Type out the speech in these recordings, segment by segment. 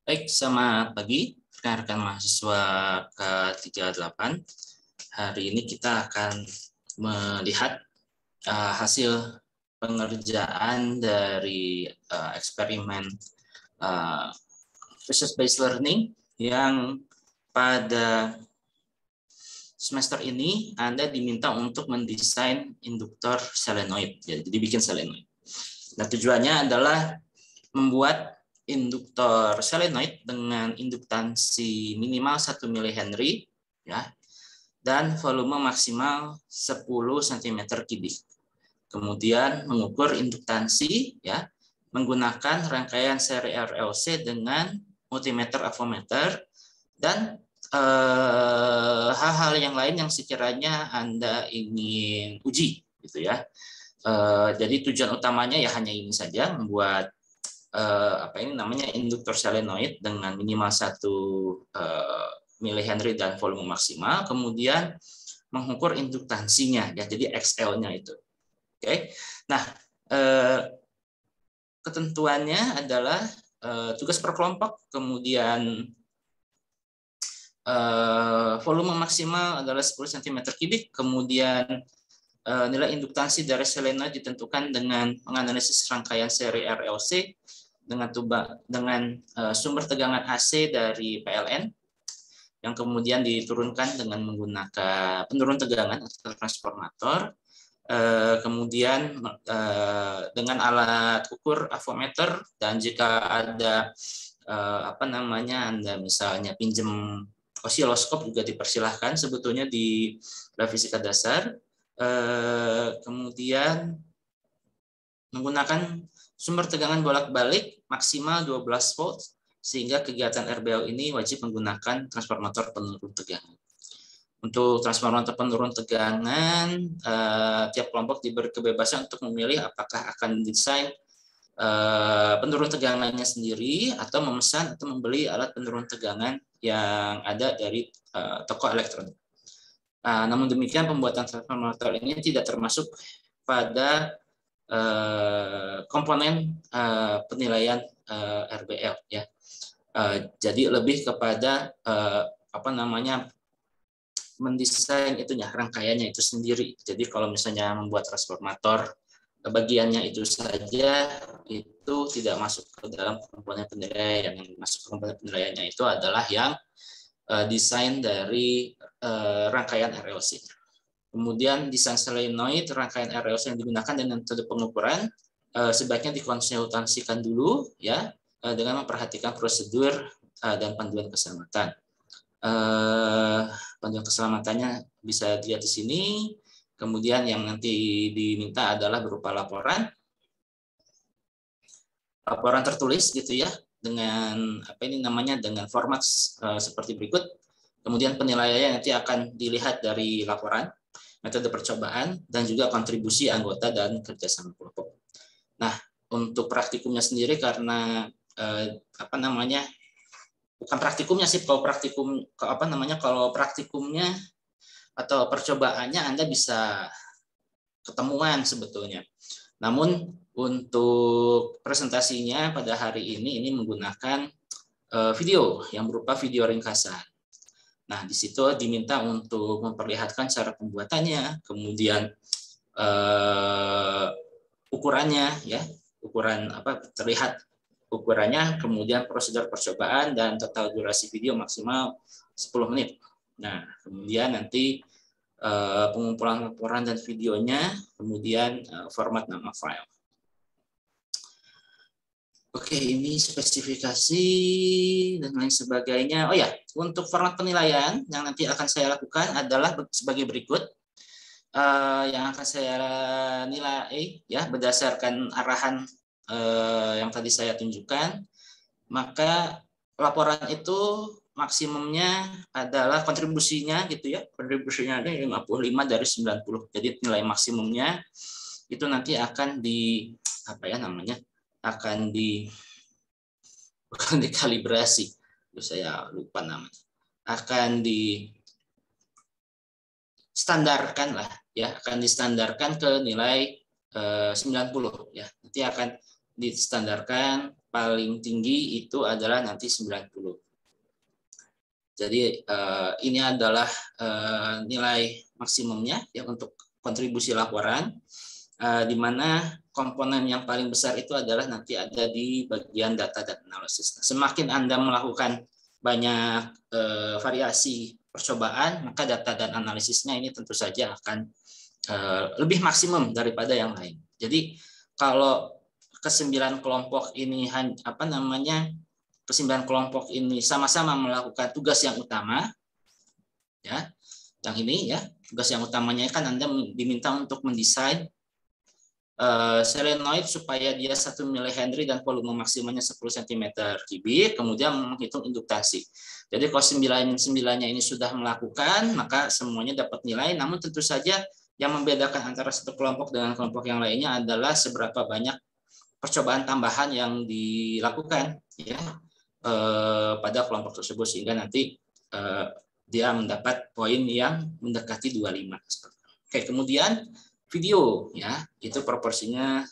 Baik, selamat pagi rekan-rekan mahasiswa K38. Hari ini kita akan melihat hasil pengerjaan dari eksperimen research-based learning yang pada semester ini Anda diminta untuk mendesain induktor solenoid. Jadi bikin solenoid. Nah, tujuannya adalah membuat induktor solenoid dengan induktansi minimal 1 mH ya, dan volume maksimal 10 cm3. Kemudian mengukur induktansi ya menggunakan rangkaian seri RLC dengan multimeter avometer dan hal-hal yang lain yang sekiranya Anda ingin uji gitu ya. Jadi tujuan utamanya ya hanya ini saja, membuat induktor solenoid dengan minimal 1 mH dan volume maksimal, kemudian mengukur induktansinya ya, jadi XL-nya itu. Oke. Nah, ketentuannya adalah tugas per kelompok, kemudian volume maksimal adalah 10 cm3, kemudian nilai induktansi dari solenoid ditentukan dengan menganalisis rangkaian seri RLC dengan sumber tegangan AC dari PLN yang kemudian diturunkan dengan menggunakan penurun tegangan atau transformator, kemudian dengan alat ukur avometer, dan jika ada Anda misalnya pinjam osiloskop juga dipersilahkan sebetulnya di lab fisika dasar. Kemudian menggunakan sumber tegangan bolak-balik maksimal 12 volt, sehingga kegiatan RBL ini wajib menggunakan transformator penurun tegangan. Untuk transformator penurun tegangan, tiap kelompok diberi kebebasan untuk memilih apakah akan desain penurun tegangannya sendiri atau memesan atau membeli alat penurun tegangan yang ada dari toko elektronik. Namun demikian, pembuatan transformator ini tidak termasuk pada komponen penilaian RBL ya. Jadi lebih kepada mendesain itunya, rangkaiannya itu sendiri. Jadi kalau misalnya membuat transformator bagiannya itu saja, itu tidak masuk ke dalam komponen penilaian. Yang masuk ke komponen penilaiannya itu adalah yang desain dari rangkaian RLC. Kemudian desain solenoid rangkaian RLC yang digunakan dan metode pengukuran sebaiknya dikonsultasikan dulu ya, dengan memperhatikan prosedur dan panduan keselamatan. Panduan keselamatannya bisa dilihat di sini. Kemudian yang nanti diminta adalah berupa laporan tertulis gitu ya, dengan dengan format seperti berikut. Kemudian penilaiannya nanti akan dilihat dari laporan, metode percobaan, dan juga kontribusi anggota dan kerjasama kelompok. Nah, untuk praktikumnya sendiri karena bukan praktikumnya sih, kalau praktikumnya atau percobaannya Anda bisa ketemuan sebetulnya. Namun untuk presentasinya pada hari ini menggunakan video yang berupa video ringkasan. Nah, di situ diminta untuk memperlihatkan cara pembuatannya, kemudian ukurannya ya, terlihat ukurannya, kemudian prosedur percobaan, dan total durasi video maksimal 10 menit. Nah, kemudian nanti pengumpulan laporan dan videonya, kemudian format nama file. Oke, ini spesifikasi dan lain sebagainya. Oh ya, untuk format penilaian yang nanti akan saya lakukan adalah sebagai berikut. Yang akan saya nilai ya berdasarkan arahan yang tadi saya tunjukkan. Maka laporan itu maksimumnya adalah kontribusinya gitu ya. Kontribusinya ada 55 dari 90. Jadi nilai maksimumnya itu nanti akan bukan dikalibrasi. Saya lupa namanya. Akan distandarkan lah ya, akan distandarkan ke nilai 90 ya. Nanti akan distandarkan paling tinggi itu adalah nanti 90. Jadi ini adalah nilai maksimumnya ya untuk kontribusi laporan, di mana komponen yang paling besar itu adalah nanti ada di bagian data dan analisis. Semakin Anda melakukan banyak variasi percobaan, maka data dan analisisnya ini tentu saja akan lebih maksimum daripada yang lain. Jadi kalau ke-9 kelompok ini ke-9 kelompok ini sama-sama melakukan tugas yang utama, ya, yang ini ya, tugas yang utamanya kan Anda diminta untuk mendesain selenoid supaya dia 1 mH dan volume maksimalnya 10 cm3, kemudian menghitung induktasi. Jadi kalau 9-9-nya ini sudah melakukan, maka semuanya dapat nilai, namun tentu saja yang membedakan antara satu kelompok dengan kelompok yang lainnya adalah seberapa banyak percobaan tambahan yang dilakukan ya pada kelompok tersebut, sehingga nanti dia mendapat poin yang mendekati 25. Oke, kemudian video ya, itu proporsinya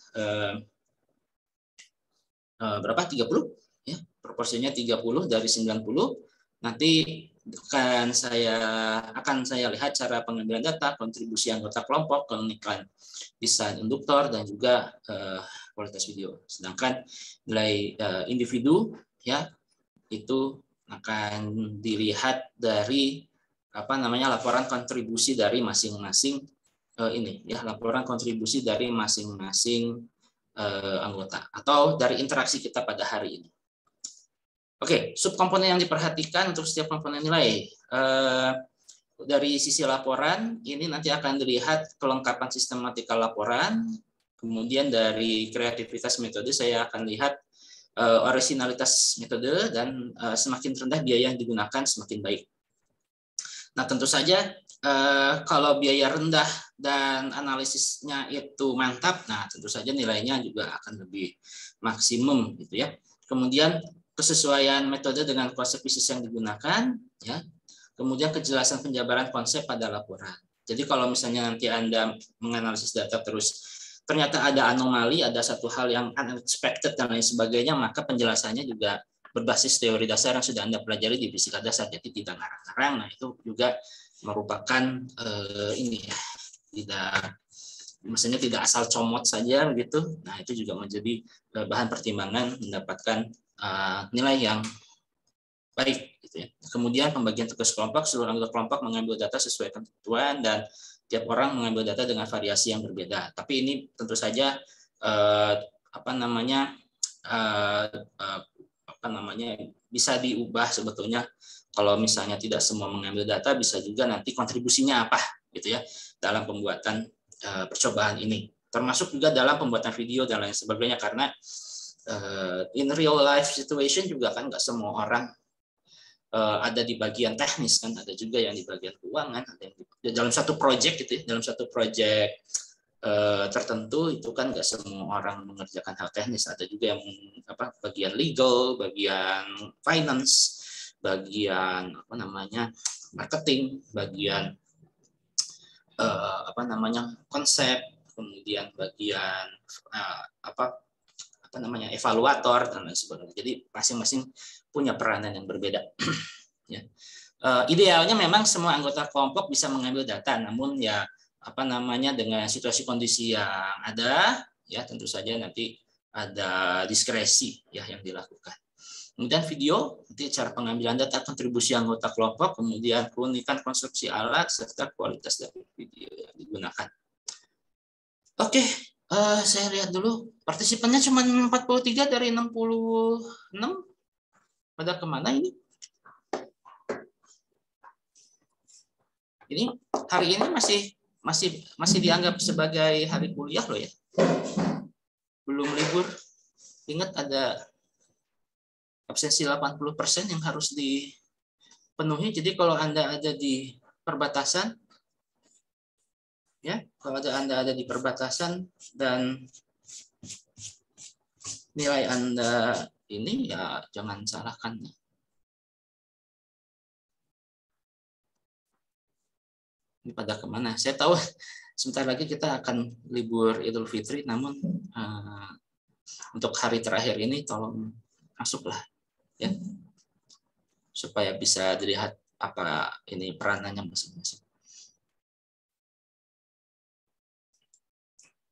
berapa? 30 ya. Proporsinya 30 dari 90. Nanti akan saya lihat cara pengambilan data, kontribusi anggota kelompok, keunikan desain induktor, dan juga kualitas video. Sedangkan nilai individu ya itu akan dilihat dari laporan kontribusi dari masing-masing laporan kontribusi dari masing-masing anggota atau dari interaksi kita pada hari ini. Oke, subkomponen yang diperhatikan untuk setiap komponen nilai. Dari sisi laporan, ini nanti akan dilihat kelengkapan sistematika laporan. Kemudian dari kreativitas metode, saya akan lihat originalitas metode, dan semakin rendah biaya yang digunakan, semakin baik. Nah, tentu saja kalau biaya rendah dan analisisnya itu mantap, nah tentu saja nilainya juga akan lebih maksimum gitu ya. Kemudian kesesuaian metode dengan konsep bisnis yang digunakan, ya. Kemudian kejelasan penjabaran konsep pada laporan. Jadi kalau misalnya nanti Anda menganalisis data terus ternyata ada anomali, ada satu hal yang unexpected dan lain sebagainya, maka penjelasannya juga berbasis teori dasar yang sudah Anda pelajari di fisika dasar, jadi tidak ngarang-ngarang. Nah, itu juga merupakan maksudnya tidak asal comot saja begitu. Nah, itu juga menjadi bahan pertimbangan mendapatkan nilai yang baik gitu ya. Kemudian pembagian tugas kelompok, seluruh anggota kelompok mengambil data sesuai ketentuan dan tiap orang mengambil data dengan variasi yang berbeda. Tapi ini tentu saja bisa diubah sebetulnya. Kalau misalnya tidak semua mengambil data, bisa juga nanti kontribusinya apa gitu ya dalam pembuatan percobaan ini. Termasuk juga dalam pembuatan video dan lain sebagainya, karena in real life situation juga kan nggak semua orang ada di bagian teknis, kan ada juga yang di bagian keuangan, ada yang dalam satu project gitu ya, dalam satu project tertentu itu kan nggak semua orang mengerjakan hal teknis, ada juga yang bagian legal, bagian finance, bagian marketing, bagian konsep, kemudian bagian evaluator dan lain sebagainya. Jadi masing-masing punya peranan yang berbeda. Ya. Idealnya memang semua anggota kelompok bisa mengambil data, namun ya dengan situasi kondisi yang ada, ya tentu saja nanti ada diskresi ya yang dilakukan. Kemudian video, nanti cara pengambilan data, kontribusi anggota kelompok, kemudian keunikan konstruksi alat serta kualitas dari video yang digunakan. Oke. Saya lihat dulu, partisipannya cuma 43 dari 66. Pada kemana ini? Ini hari ini masih dianggap sebagai hari kuliah loh ya. Belum libur. Ingat ada absensi 80% yang harus dipenuhi. Jadi kalau Anda ada di perbatasan, ya, kalau Anda ada di perbatasan dan nilai Anda ini, ya jangan salahkan. Ini pada kemana? Saya tahu sebentar lagi kita akan libur Idul Fitri, namun Untuk hari terakhir ini tolong masuklah ya, supaya bisa dilihat apa ini peranannya masing-masing.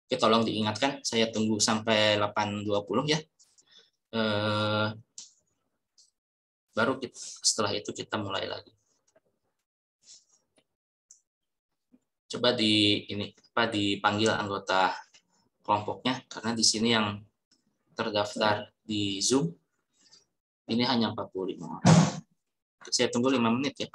Oke, tolong diingatkan, saya tunggu sampai 8.20 ya. Baru setelah itu kita mulai lagi. Coba dipanggil anggota kelompoknya, karena di sini yang terdaftar di Zoom ini hanya 45 orang. Saya tunggu 5 menit ya.